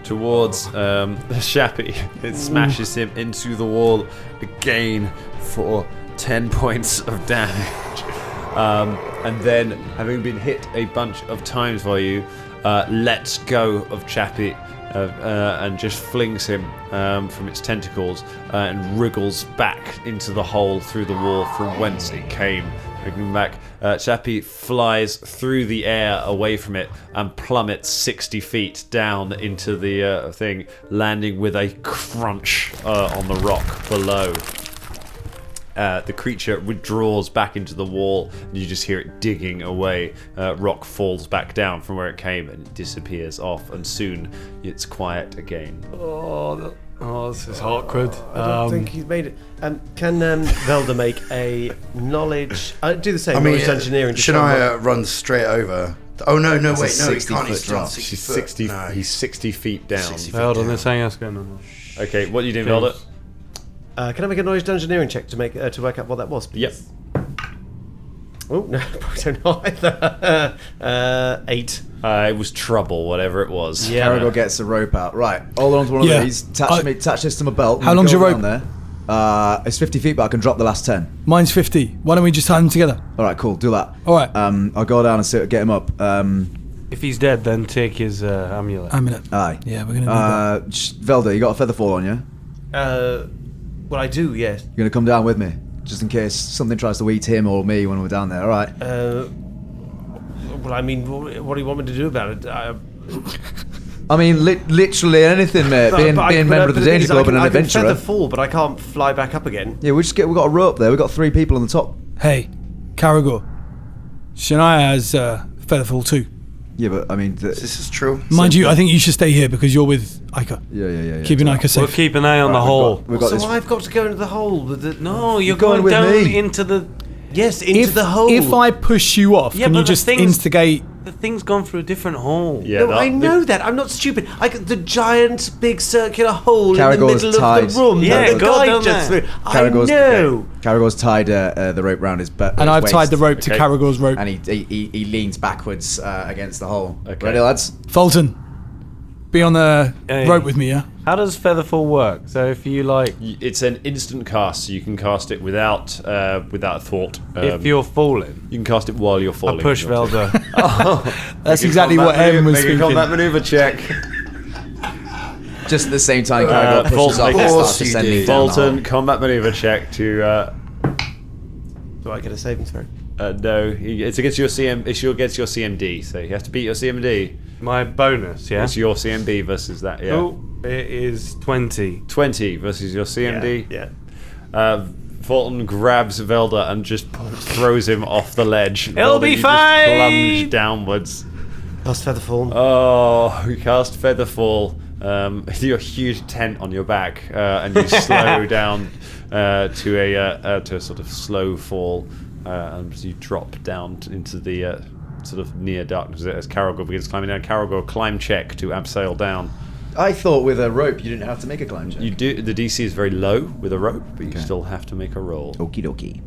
towards Shappy. It smashes him into the wall again for 10 points of damage. And then, having been hit a bunch of times by you, lets go of Chappie and just flings him from its tentacles and wriggles back into the hole through the wall from whence it came. Looking back, Chappie flies through the air away from it and plummets 60 feet down into the thing, landing with a crunch on the rock below. The creature withdraws back into the wall, and you just hear it digging away. Rock falls back down from where it came and it disappears off, and soon it's quiet again. Oh, this is awkward. I don't think he's made it. Can Velda make a knowledge... do the same, knowledge engineering. Shania runs straight over. Oh, no, wait, no, he can't. He's drop. 60 She's foot. 60. No. He's 60 feet down. 60 feet Hold on, down. there's something else going on. Okay, what are you doing, Velda? Can I make a knowledge engineering check to make to work out what that was, please? Yep. Oh, no, probably don't know either. 8. It was trouble, whatever it was. Yeah. Caragor gets the rope out. Right, hold on to one of these. Attach this to my belt. How long's your rope? There. It's 50 feet, but I can drop the last 10. Mine's 50. Why don't we just tie them together? All right, cool. Do that. All right. I'll go down and get him up. If he's dead, then take his amulet. Aye. Yeah, we're gonna do that. Velda, you got a feather fall on you? Well, I do, yes. You're gonna come down with me, just in case something tries to eat him or me when we're down there. All right. Well, I mean, what do you want me to do about it? I mean, literally anything, mate. Being a member of the Danger Club and an adventurer. I can feather fall, but I can't fly back up again. Yeah, we've got a rope there. We've got 3 people on the top. Hey, Caragor. Shania has featherfall too. Yeah, but I mean, This is true. Mind you, I think you should stay here because you're with Ica. Yeah. Keeping Ica safe. We'll keep an eye on the hole. We've got So this. I've got to go into the hole. No, you're going going with down me. into the... Yes, into the hole. If I push you off, Yeah, can but you the just thing's- instigate? The thing's gone through a different hole. Yeah, No, I know that. I'm not stupid. The giant, big circular hole in the Caragor's middle tied. of the room Yeah, that the go guy down just there. threw. I know. Caragor's tied the rope round his butt. And I've tied the rope to Okay. Caragor's rope. And he leans backwards against the hole. Okay. Ready, lads? Fulton, be on the Hey. rope with me, yeah? How does featherfall work? So if you like, It's an instant cast, so you can cast it without thought. if you're falling, You can cast it while you're I falling. push Velda. That's exactly what M was Make a thinking. combat maneuver check. Just at the same time, Caragor pushes Fulton, off and of course starts you descending did. down the hole. Fulton, combat maneuver check to. Do I get a saving throw? No, it's against your CM. It's against your CMD, so you have to beat your CMD. My bonus, yeah? It's your CMB versus that. Yeah. Oh, it is 20. 20 versus your CMD. Yeah. Fulton grabs Velda and just throws him off the ledge. It'll Velda, be you fine! Just plunge downwards. Cast featherfall. Oh, you cast Featherfall. Your huge tent on your back, and you slow down to a sort of slow fall, and you drop down into the sort of near darkness as Caragor begins climbing down. Caragor, climb check to abseil down. I thought with a rope you didn't have to make a climb check. You do. The DC is very low with a rope, but you still have to make a roll. Okie dokie.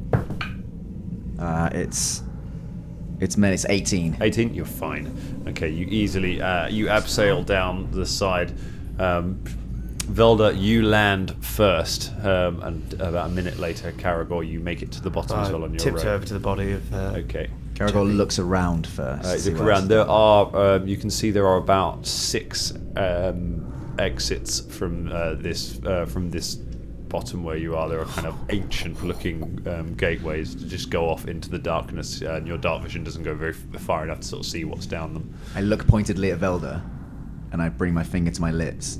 It's 18. 18, you're fine. Okay, you easily you abseil down the side. Velda, you land first, and about a minute later, Caragor, you make it to the bottom as well on your Tipped rope. over to the body of. Okay. Caragor looks around first. Look around. There are. You can see there are about 6 exits from this bottom where you are, there are kind of ancient-looking gateways to just go off into the darkness, and your dark vision doesn't go very far enough to sort of see what's down them. I look pointedly at Velda, and I bring my finger to my lips,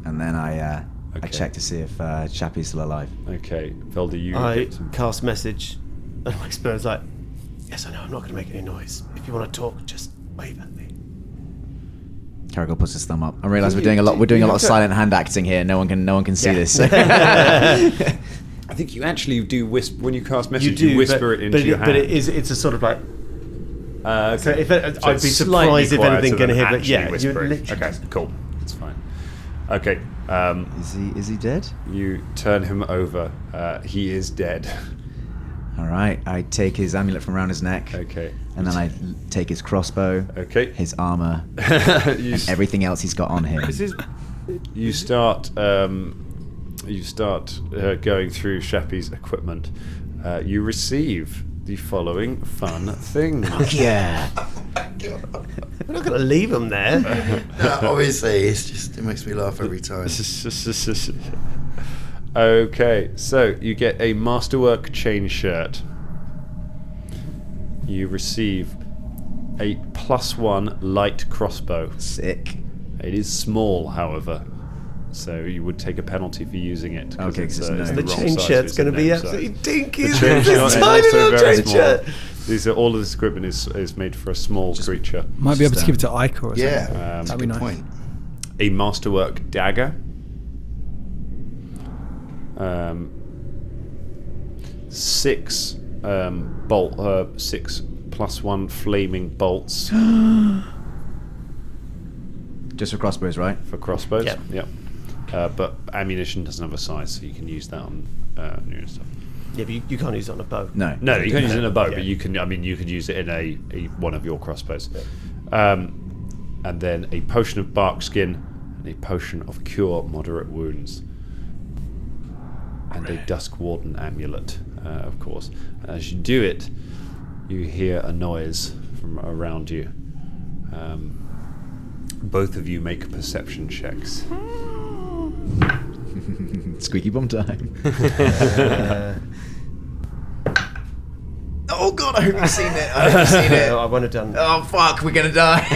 and then I check to see if Chappie's still alive. Okay, Velda, you I get some... cast message, and my spirit's like, yes, I know, I'm not going to make any noise. If you want to talk, just wave at me. Caragor puts his thumb up. I realise we're doing a lot of silent hand acting here. No one can see this. So. I think you actually do whisper when you cast message. You whisper it into your hand. But it's a sort of like. So if I'd be slightly surprised if anything going to hit. But yeah, whispering. Okay, cool. That's fine. Okay. Is he dead? You turn him over. He is dead. All right. I take his amulet from around his neck. Okay. And then I take his crossbow. Okay. His armor. And everything else he's got on him. You start going through Shappy's equipment. You receive the following fun things. Yeah. We're not going to leave him there. Obviously, it makes me laugh every time. Okay, so you get a Masterwork chain shirt. You receive a +1 light crossbow. Sick. It is small, however, so you would take a penalty for using it. Okay, it's the chain shirt's going to be absolutely dinky. The chain shirt is tiny also little very chain small. shirt. All of this equipment is made for a small creature. Might be able to give it to Ica or something. Yeah, that'd be nice. Point. A Masterwork dagger. 6 +1 flaming bolts. Just for crossbows, right? For crossbows. Yep. But ammunition doesn't have a size, so you can use that on new stuff. Yeah, but you can't use it on a bow. No, you can't use it in a bow, but you can. I mean, you could use it in a one of your crossbows. And then a potion of bark skin and a potion of cure moderate wounds. And a Dusk Warden amulet, of course. As you do it, you hear a noise from around you. Both of you make perception checks. Squeaky bum time. Oh god, I hope you've seen it. No, I wouldn't have done. Oh fuck, we're gonna die.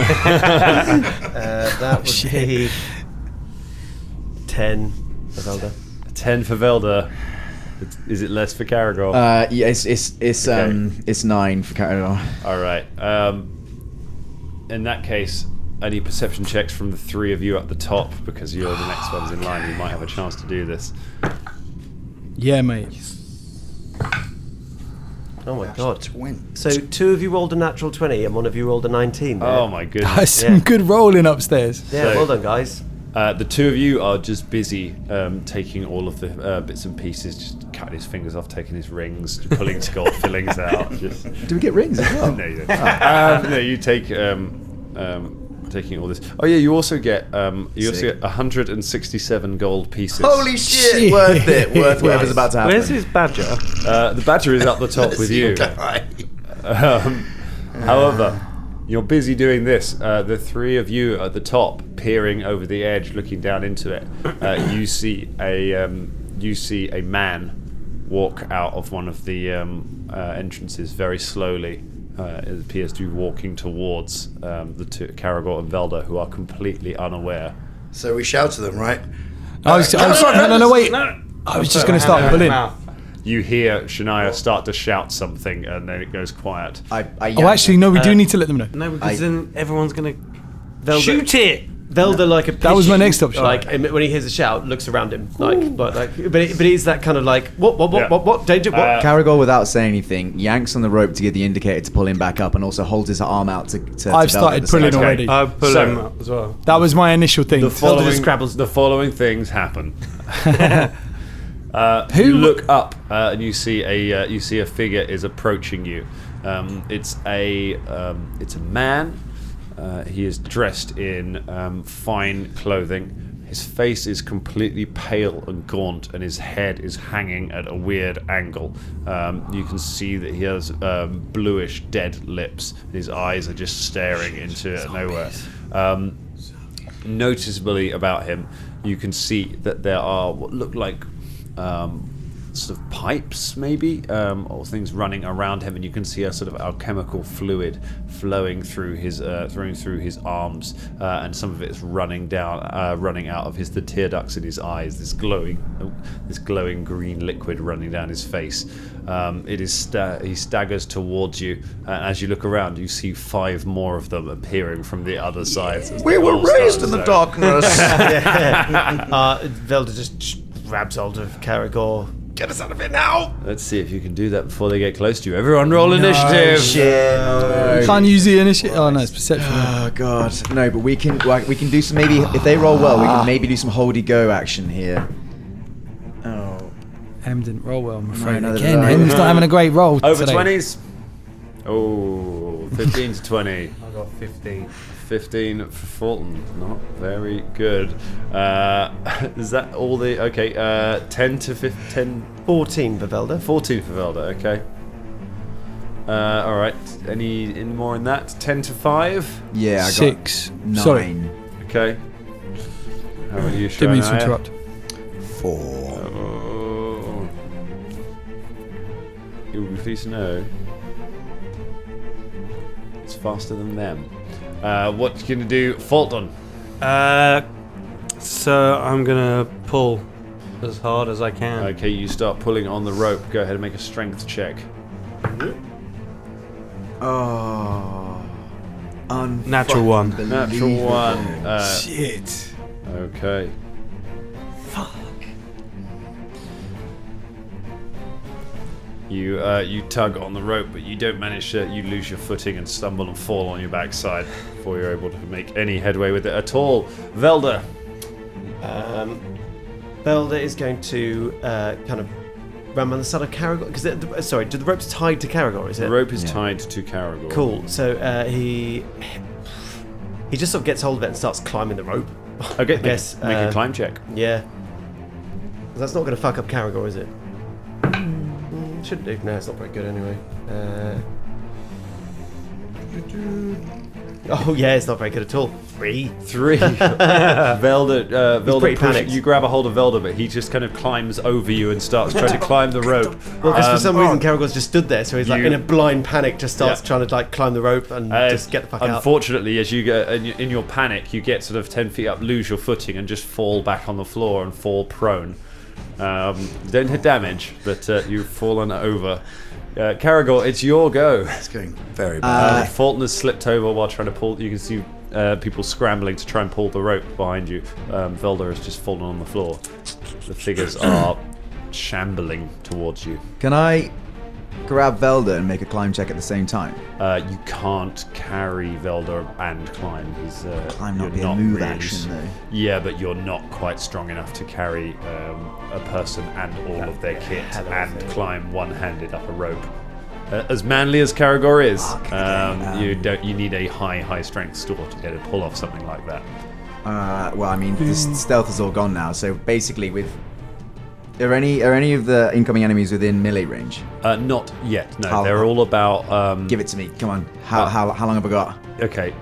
That would be 10 for Velda. 10 for Velda. Is it less for Caragor? Yeah, it's 9 for Caragor. All right. In that case, any perception checks from the 3 of you at the top, because you're the next ones in line. You might have a chance to do this. Yeah, mate. Oh my god. 20. So 2 of you rolled a natural 20 and 1 of you rolled a 19. There. Oh my goodness. That's some good rolling upstairs. Yeah, So- well done, guys. The 2 of you are just busy taking all of the bits and pieces, just cutting his fingers off, taking his rings, pulling skull fillings out. Just... Do we get rings as well? No, you don't. No, you take taking all this. Oh yeah, you also get 167 gold pieces. Holy shit! Worth it. Worth whatever's about to happen. Where's his badger? The badger is up the top with you. However, you're busy doing this. The 3 of you at the top, peering over the edge, looking down into it. You see a man walk out of one of the entrances very slowly. It appears to be walking towards the 2, Caragor and Velda, who are completely unaware. So we shout to them, right? No, wait. I was just going to start pulling. You hear Shania start to shout something, and then it goes quiet. Actually, no, we do need to let them know. No, because then everyone's gonna Velda, shoot it. Velda, like a That was my next option. Like when he hears a shout, looks around him, but it is that kind of like what danger, what? Caragor, without saying anything, yanks on the rope to get the indicator to pull him back up, and also holds his arm out to I've started pulling Okay. already. I'll pull him up as well. That was my initial thing. The following things happen. You look up and you see a figure is approaching you. It's a man. He is dressed in fine clothing. His face is completely pale and gaunt, and his head is hanging at a weird angle. You can see that he has bluish, dead lips. His eyes are just staring into nowhere. noticeably about him, you can see that there are what look like sort of pipes, maybe, or things running around him, and you can see a sort of alchemical fluid flowing through his arms, and some of it's running out of the tear ducts in his eyes. This glowing green liquid running down his face. He staggers towards you, and as you look around, you see 5 more of them appearing from the other sides. We were raised in the darkness. Velda just grabs hold of Caragor. Get us out of here now! Let's see if you can do that before they get close to you. Everyone roll initiative! Shit. Can't use the initiative. Oh no, it's perception. Oh god, no! But we can do some, maybe if they roll well, we can maybe do some holdy go action here. Oh, Em didn't roll well, I'm afraid. No, Again, no. Em's not having a great roll Over today. 20s? Oh, 15 to 20. I got 15. 15 for Folton. Not very good. Is that all the... Okay, 10 to 15... 14 for Velda. 14 for Velda, okay. Alright, any more in that? 10 to 5? yeah, I got 6. 9. Sorry, Okay. How about you, didn't mean to Shania? interrupt. 4. Oh. You'll be pleased to know it's faster than them. What you gonna do, Folton? So I'm gonna pull as hard as I can. Okay, you start pulling on the rope. Go ahead and make a strength check. Oh, Natural 1. Natural 1. Shit. Okay. You tug on the rope, but you don't manage to. You lose your footing and stumble and fall on your backside before you're able to make any headway with it at all. Velda. Velda is going to kind of run on the side of Caragor. Because sorry, do the ropes tied to Caragor? Is it? The rope is tied to Caragor. Cool. So he just sort of gets hold of it and starts climbing the rope. Okay, I guess make a climb check. Yeah. That's not going to fuck up Caragor, is it? Should do. No, it's not very good anyway. Oh yeah, it's not very good at all. 3. Velda pretty panicked. you grab a hold of Velda, but he just kind of climbs over you and starts trying to climb the rope. Well, because for some reason Caragor's just stood there, so he's like you- in a blind panic, just starts trying to like climb the rope and just get the fuck out. Unfortunately, as you get in your panic, you get sort of 10 feet up, lose your footing, and just fall back on the floor and fall prone. Don't hit damage, but you've fallen over. Caragor, it's your go. It's going very bad. Folton has slipped over while trying to pull. You can see people scrambling to try and pull the rope behind you. Velda has just fallen on the floor. The figures are shambling towards you. Can I grab Velda and make a climb check at the same time? You can't carry Velda and climb. Climb not you're be a move really action though. Yeah, but you're not quite strong enough to carry a person and all of their kit and climb one-handed up a rope. As manly as Caragor is, you need a high strength store to get to pull off something like that. Well, I mean, this stealth is all gone now. So basically, are any of the incoming enemies within melee range? Not yet. No, How- they're all about. Give it to me. Come on. How long have I got? Okay,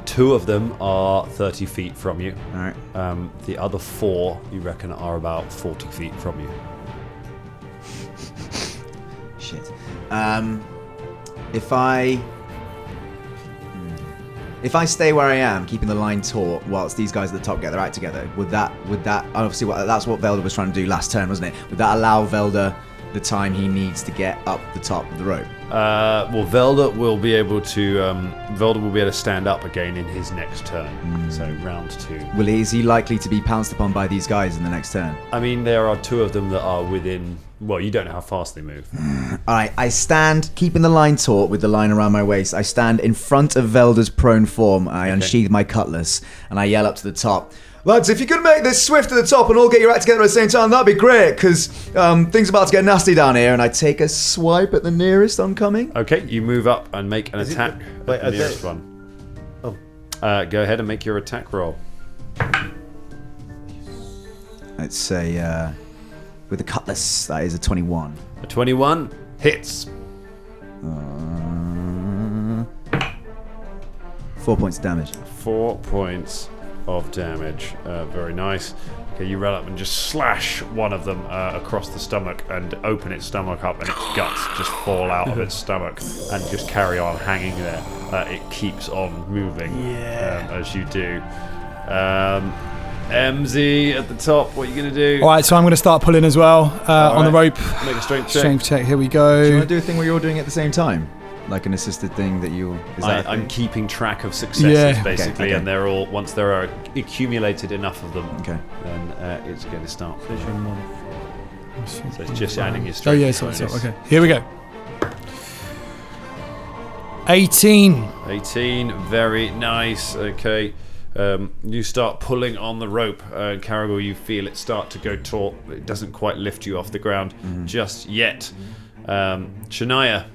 2 of them are 30 feet from you. All right. The other 4, you reckon, are about 40 feet from you. Shit. If I stay where I am, keeping the line taut, whilst these guys at the top get their act together, would that obviously that's what Velda was trying to do last turn, wasn't it? Would that allow Velda the time he needs to get up the top of the rope? Well, Velda will be able to stand up again in his next turn. So round 2. Is he likely to be pounced upon by these guys in the next turn? I mean, there are 2 of them that are within. Well, you don't know how fast they move. All right, I stand, keeping the line taut with the line around my waist. I stand in front of Velda's prone form. I unsheath my cutlass and I yell up to the top. Lads, if you could make this swift to the top and all get your act together at the same time, that'd be great, because things are about to get nasty down here, and I take a swipe at the nearest oncoming. Okay, you move up and make an attack at the nearest one. Oh. Go ahead and make your attack roll. Let's say, with the cutlass, that is a 21. A 21 hits. 4 points of damage. 4 points of damage. Very nice. Okay, you run up and just slash one of them across the stomach and open its stomach up, and its guts just fall out of its stomach and just carry on hanging there. It keeps on moving as you do. MZ at the top, what are you going to do? Alright, so I'm going to start pulling as well on the rope. Make a strength check. Strength check, here we go. Do you want to do a thing where you're doing it at the same time? Like an assisted thing that you... I'm keeping track of successes, basically, okay. and they're all, once there are accumulated enough of them, then it's going to start. So it's just adding your strength. Oh, yeah, so okay. Here we go. 18. 18, very nice. Okay. You start pulling on the rope. Caragor, you feel it start to go taut. It doesn't quite lift you off the ground just yet. Shania.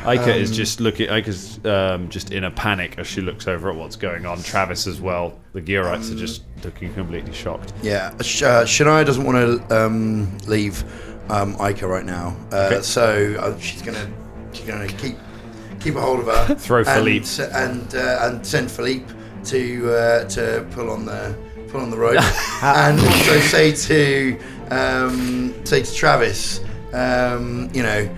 Aika is just looking. Aika's just in a panic as she looks over at what's going on. Travis as well. The Gearites are just looking completely shocked. Yeah, Shania doesn't want to leave Aika right now, so she's gonna keep a hold of her. Throw Philippe and send Philippe to pull on the rope, and also say to Travis, what the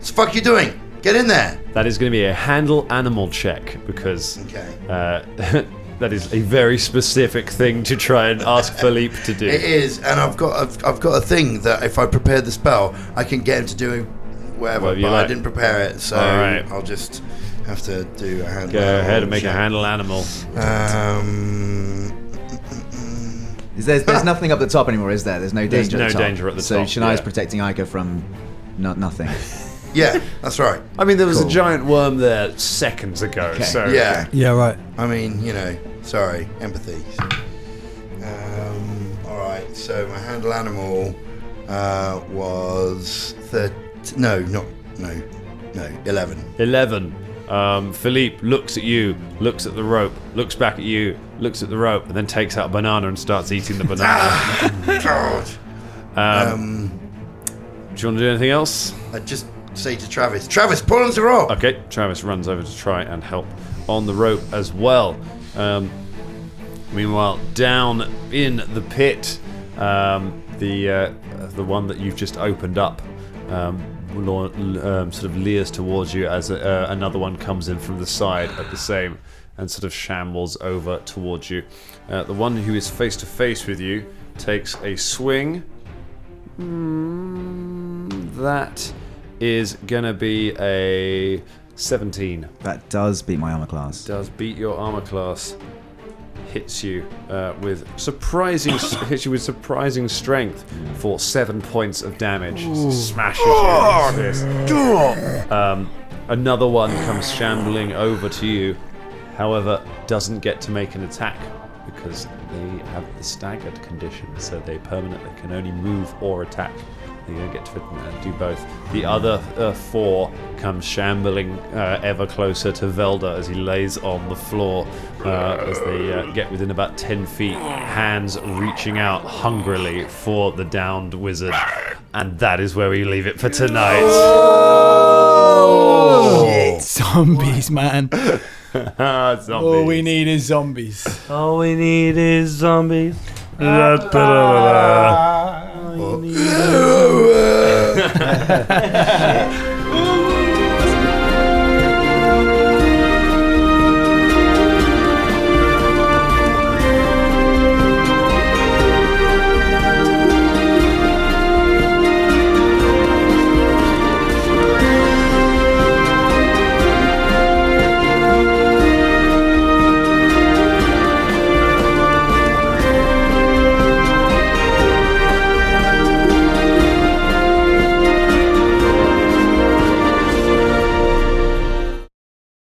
fuck you doing? Get in there. That is going to be a handle animal check because that is a very specific thing to try and ask Philippe to do. It is, and I've got a thing that if I prepare the spell, I can get him to do whatever. But I didn't prepare it, so I'll just have to do a handle. Go ahead and make a handle animal. There's nothing up the top anymore, is there? There's no danger. There's no danger at the top. So Shania's protecting Aika from nothing. Yeah, that's right. I mean, there was a giant worm there seconds ago. Okay. So Yeah, right. I mean, sorry, empathy. All right. So my handle animal was 11. 11. Philippe looks at you, looks at the rope, looks back at you, looks at the rope, and then takes out a banana and starts eating the banana. God. Do you want to do anything else? I just say to Travis, pull on the rope. Okay, Travis runs over to try and help on the rope as well. Meanwhile, down in the pit, the one that you've just opened up, sort of leers towards you as another one comes in from the side at the same and sort of shambles over towards you. The one who is face to face with you takes a swing. That is gonna be a 17. That does beat my armor class. Does beat your armor class. Hits you with surprising strength for 7 points of damage. Smashes you with his fist. Another one comes shambling over to you, however doesn't get to make an attack because they have the staggered condition, so they permanently can only move or attack. They don't get to do both. The other 4 come shambling ever closer to Velda as he lays on the floor as they get within about 10 feet, hands reaching out hungrily for the downed wizard. And that is where we leave it for tonight. Oh, shit. Zombies, man. Zombies. All we need is zombies. All we need is zombies. All you need is